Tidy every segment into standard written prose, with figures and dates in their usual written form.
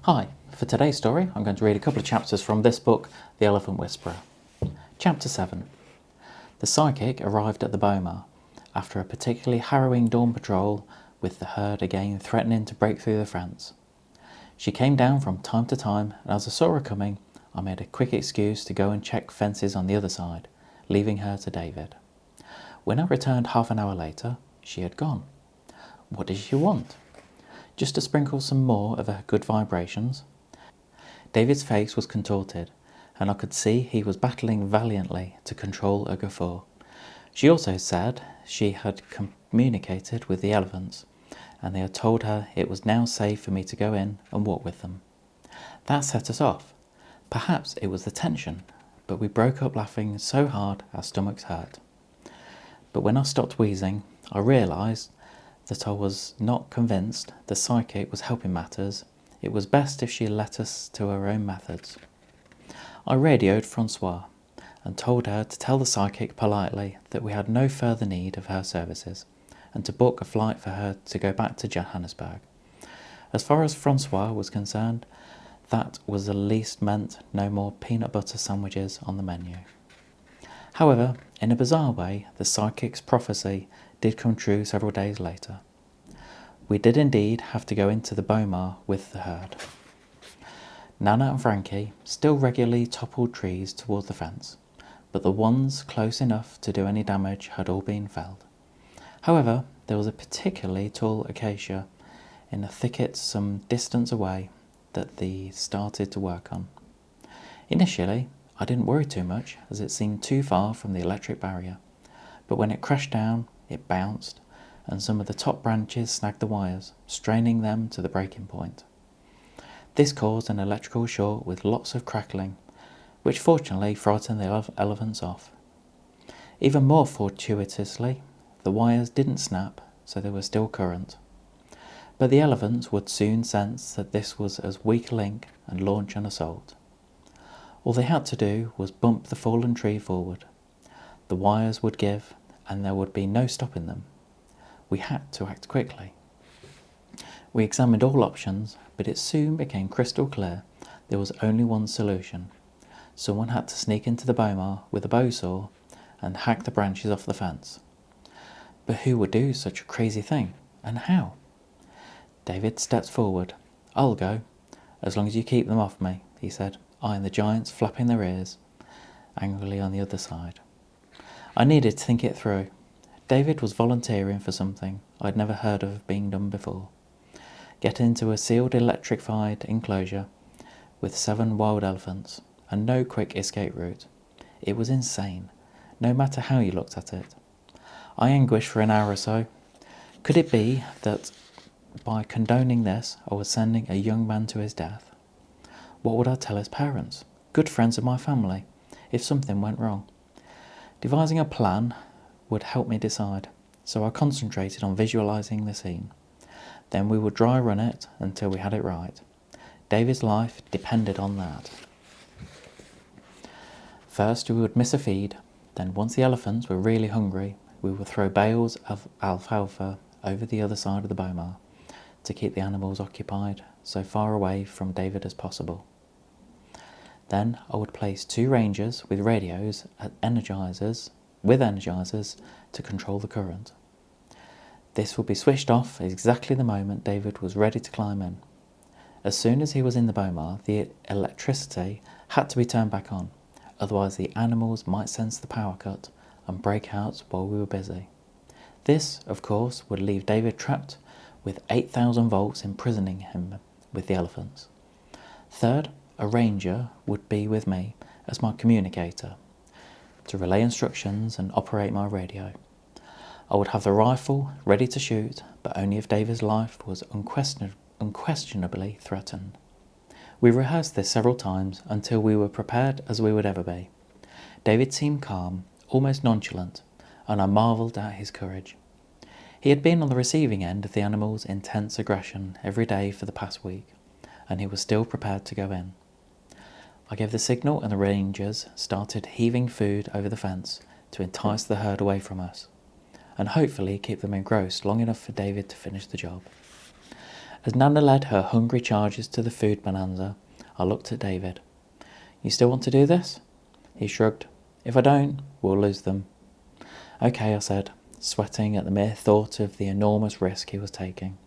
Hi, for today's story I'm going to read a couple of chapters from this book, The Elephant Whisperer. Chapter 7. The psychic arrived at the boma after a particularly harrowing dawn patrol with the herd again threatening to break through the fence. She came down from time to time, and as I saw her coming, I made a quick excuse to go and check fences on the other side, leaving her to David. When I returned half an hour later, she had gone. What did she want? Just to sprinkle some more of her good vibrations? David's face was contorted, and I could see he was battling valiantly to control a guffaw. She also said she had communicated with the elephants, and they had told her it was now safe for me to go in and walk with them. That set us off. Perhaps it was the tension, but we broke up laughing so hard our stomachs hurt. But when I stopped wheezing, I realised that I was not convinced the psychic was helping matters. It was best if she let us to her own methods. I radioed Francois and told her to tell the psychic politely that we had no further need of her services and to book a flight for her to go back to Johannesburg. As far as Francois was concerned, that was at least meant no more peanut butter sandwiches on the menu. However, in a bizarre way, the psychic's prophecy did come true several days later. We did indeed have to go into the boma with the herd. Nana and Frankie still regularly toppled trees towards the fence, but the ones close enough to do any damage had all been felled. However, there was a particularly tall acacia in a thicket some distance away that they started to work on. Initially, I didn't worry too much as it seemed too far from the electric barrier, but when it crashed down, it bounced, and some of the top branches snagged the wires, straining them to the breaking point. This caused an electrical short with lots of crackling, which fortunately frightened the elephants off. Even more fortuitously, the wires didn't snap, so there was still current. But the elephants would soon sense that this was a weak link and launch an assault. All they had to do was bump the fallen tree forward. The wires would give, and there would be no stopping them. We had to act quickly. We examined all options, but it soon became crystal clear there was only one solution. Someone had to sneak into the boma with a bow saw and hack the branches off the fence. But who would do such a crazy thing, and how? David stepped forward. "I'll go, as long as you keep them off me," he said, eyeing the giants flapping their ears angrily on the other side. I needed to think it through. David was volunteering for something I'd never heard of being done before. Get into a sealed electrified enclosure with 7 wild elephants and no quick escape route. It was insane, no matter how you looked at it. I anguished for an hour or so. Could it be that by condoning this I was sending a young man to his death? What would I tell his parents, good friends of my family, if something went wrong? Devising a plan would help me decide, so I concentrated on visualising the scene. Then we would dry run it until we had it right. David's life depended on that. First we would miss a feed, then once the elephants were really hungry, we would throw bales of alfalfa over the other side of the boma to keep the animals occupied so far away from David as possible. Then I would place 2 rangers with radios at energizers to control the current. This would be switched off at exactly the moment David was ready to climb in. As soon as he was in the boma, the electricity had to be turned back on, otherwise the animals might sense the power cut and break out while we were busy. This, of course, would leave David trapped with 8,000 volts imprisoning him with the elephants. Third, a ranger would be with me as my communicator to relay instructions and operate my radio. I would have the rifle ready to shoot, but only if David's life was unquestionably threatened. We rehearsed this several times until we were prepared as we would ever be. David seemed calm, almost nonchalant, and I marvelled at his courage. He had been on the receiving end of the animals' intense aggression every day for the past week, and he was still prepared to go in. I gave the signal and the rangers started heaving food over the fence to entice the herd away from us, and hopefully keep them engrossed long enough for David to finish the job. As Nana led her hungry charges to the food bonanza, I looked at David. You still want to do this? He shrugged. If I don't, we'll lose them. Okay, I said, sweating at the mere thought of the enormous risk he was taking.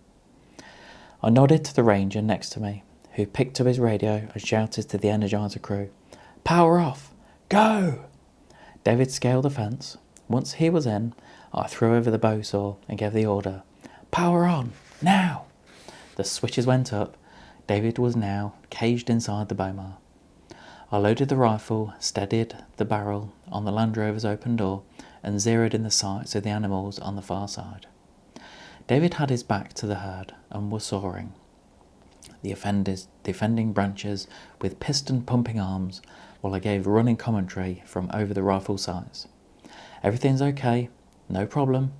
I nodded to the ranger next to me, who picked up his radio and shouted to the Energizer crew, Power off! Go! David scaled the fence. Once he was in, I threw over the bow saw and gave the order, Power on! Now! The switches went up. David was now caged inside the boma. I loaded the rifle, steadied the barrel on the Land Rover's open door, and zeroed in the sights of the animals on the far side. David had his back to the herd and was soaring, the defending branches with piston-pumping arms, while I gave running commentary from over the rifle sights. Everything's okay. No problem.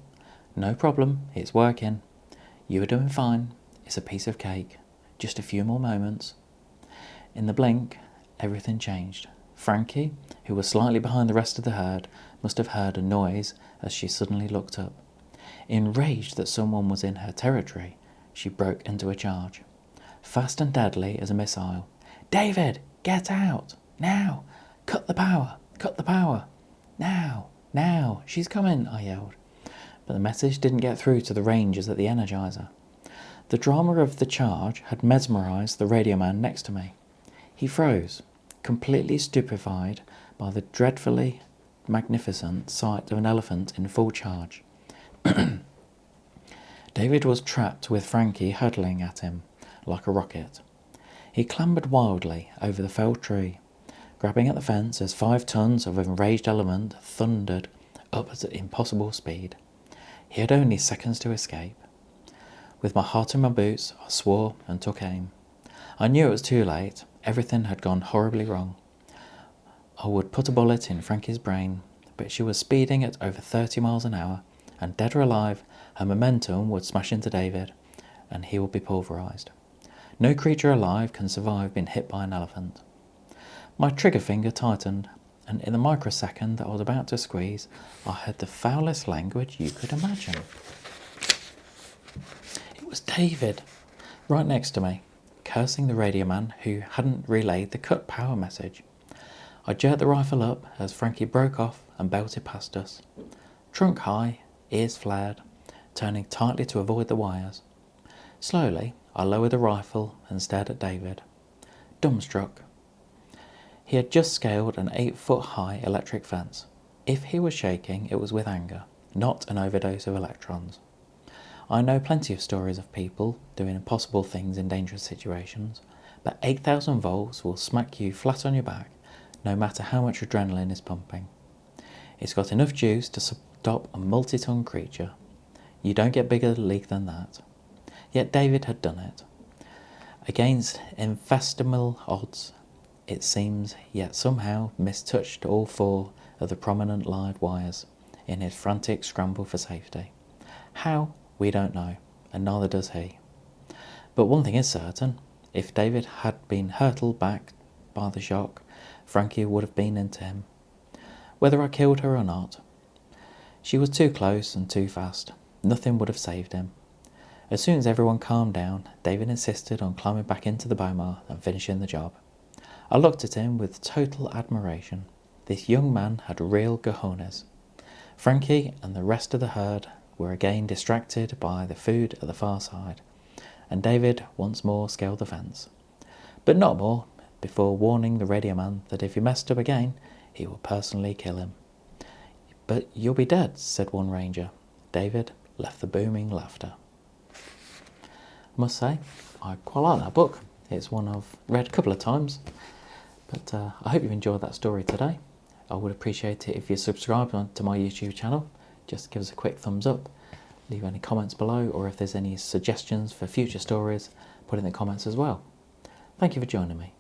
No problem. It's working. You are doing fine. It's a piece of cake. Just a few more moments. In the blink, everything changed. Frankie, who was slightly behind the rest of the herd, must have heard a noise as she suddenly looked up. Enraged that someone was in her territory, she broke into a charge. Fast and deadly as a missile. David, get out! Now! Cut the power! Cut the power! Now! Now! She's coming! I yelled. But the message didn't get through to the rangers at the Energizer. The drama of the charge had mesmerized the radio man next to me. He froze, completely stupefied by the dreadfully magnificent sight of an elephant in full charge. David was trapped with Frankie hurtling at him like a rocket. He clambered wildly over the felled tree, grabbing at the fence as 5 tons of enraged elephant thundered up at impossible speed. He had only seconds to escape. With my heart in my boots, I swore and took aim. I knew it was too late. Everything had gone horribly wrong. I would put a bullet in Frankie's brain, but she was speeding at over 30 miles an hour, and dead or alive, her momentum would smash into David, and he would be pulverized. No creature alive can survive being hit by an elephant. My trigger finger tightened, and in the microsecond that I was about to squeeze, I heard the foulest language you could imagine. It was David, right next to me, cursing the radio man who hadn't relayed the cut power message. I jerked the rifle up as Frankie broke off and belted past us. Trunk high, ears flared, turning tightly to avoid the wires. Slowly, I lowered the rifle and stared at David, dumbstruck. He had just scaled an 8-foot-high electric fence. If he was shaking, it was with anger, not an overdose of electrons. I know plenty of stories of people doing impossible things in dangerous situations, but 8,000 volts will smack you flat on your back, no matter how much adrenaline is pumping. It's got enough juice to stop a multi-ton creature. You don't get bigger league than that. Yet David had done it. Against infinitesimal odds, it seems, yet somehow mistouched all 4 of the prominent live wires in his frantic scramble for safety. How? We don't know, and neither does he. But one thing is certain, if David had been hurtled back by the shock, Frankie would have been into him. Whether I killed her or not, she was too close and too fast. Nothing would have saved him. As soon as everyone calmed down, David insisted on climbing back into the boma and finishing the job. I looked at him with total admiration. This young man had real cojones. Frankie and the rest of the herd were again distracted by the food at the far side, and David once more scaled the fence. But not more, before warning the radio man that if he messed up again, he would personally kill him. But you'll be dead, said one ranger. David left the booming laughter. I must say, I quite like that book. It's one I've read a couple of times, but I hope you've enjoyed that story today. I would appreciate it if you subscribe to my YouTube channel. Just give us a quick thumbs up, leave any comments below, or if there's any suggestions for future stories, put in the comments as well. Thank you for joining me.